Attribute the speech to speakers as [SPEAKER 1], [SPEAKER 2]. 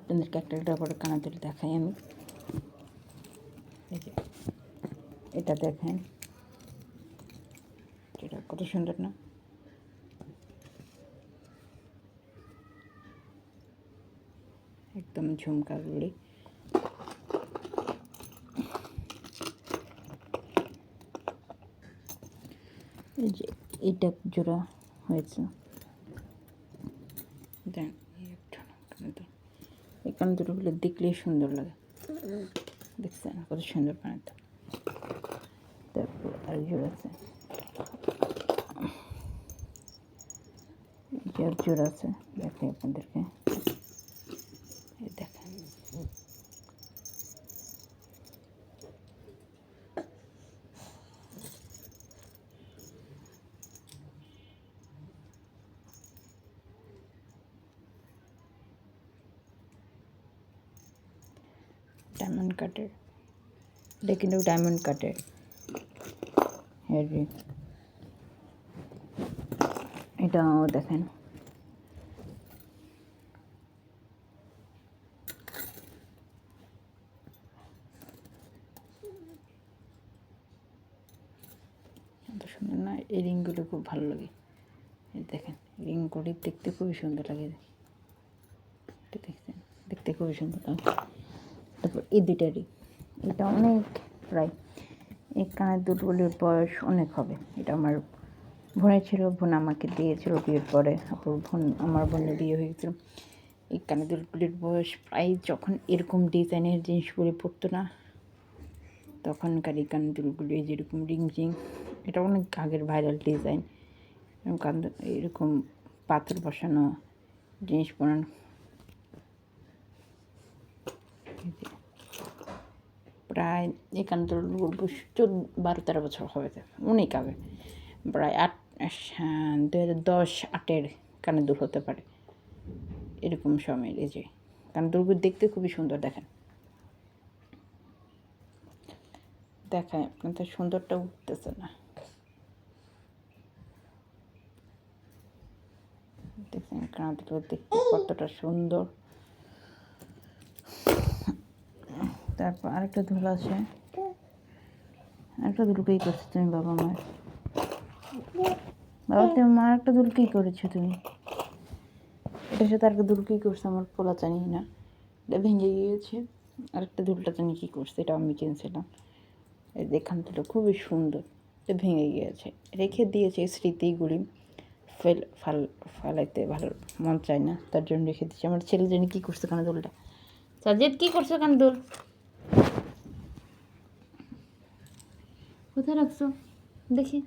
[SPEAKER 1] আপনাদেরকে একটা একটা করে কানের দুল দেখাই আমি। এই যে এটা দেখেন, এটা কত সুন্দর না? একদম ঝুমকাগুলি। এই যে এটা জোড়া হয়েছে, দেন এই কান দুটোগুলো দেখলেই সুন্দর লাগে। দেখছেন কত সুন্দর কানেরটা? তারপর আর জোড়া আছে, জোড়া আছে, দেখাই আপনাদেরকে। দেখেন ডায়মন্ড কাটের, এটা কিন্তু ডায়মন্ড কাটের হেয়ার। এটাও দেখেন, এত সুন্দর না? এই রিংগুলো খুব ভালো লাগে। এই দেখেন রিংগুলি দেখতে খুবই সুন্দর লাগে, দেখছেন? দেখতে খুবই সুন্দর লাগে। তারপর এই দুইটা রিং, এটা অনেক, প্রায় এই কানের দুলগুলির বয়স অনেক হবে। এটা আমার বোনের ছিল, বোন আমাকে দিয়েছিল বিয়ের পরে। তারপর আমার বোনের বিয়ে হয়েছিল। এই কানের দুলগুলির বয়স প্রায়, যখন এরকম ডিজাইনের জিনিসগুলি পরতো না, তখনকার এই কানের দুলগুলি যেরকম রিং রিং, এটা অনেক আগের ভাইরাল ডিজাইন। এরকম পাথর বসানো জিনিস পরানো, প্রায় এই কানের দুলগুলো 12-13 বছর হবে, অনেক আগে, প্রায় 2010-8-এর কানের দুল হতে পারে, এরকম সময়ের। এই যে কানের দুলগুলো দেখতে খুবই সুন্দর, দেখেন দেখায় আপনাদের, সুন্দরটা উঠতেছে না, দেখছেন কানের দুল দেখতে কতটা সুন্দর। তারপর আরেকটা দুল আছে, আরেকটা দুল কী করছো তুমি বাবা? তুমি মা একটা দুল কী করেছো তুমি? এটার সাথে আরেকটা দুল কী করছে আমার পোলা জানি না, এটা ভেঙে গিয়েছে। আরেকটা দুলটা জানি কী করছে, এটা আমি কিনছিলাম। এই দেখান দুটো খুবই সুন্দর, এটা ভেঙে গিয়েছে, রেখে দিয়েছে স্মৃতিগুলি, ফালাইতে ভালো মন চায় না, তার জন্য রেখে দিয়েছি। আমার ছেলে জানি কী করছে কানের দুলটা। সাজেদ কী করছো কানের দুল? কোথায় রাখছো দেখি।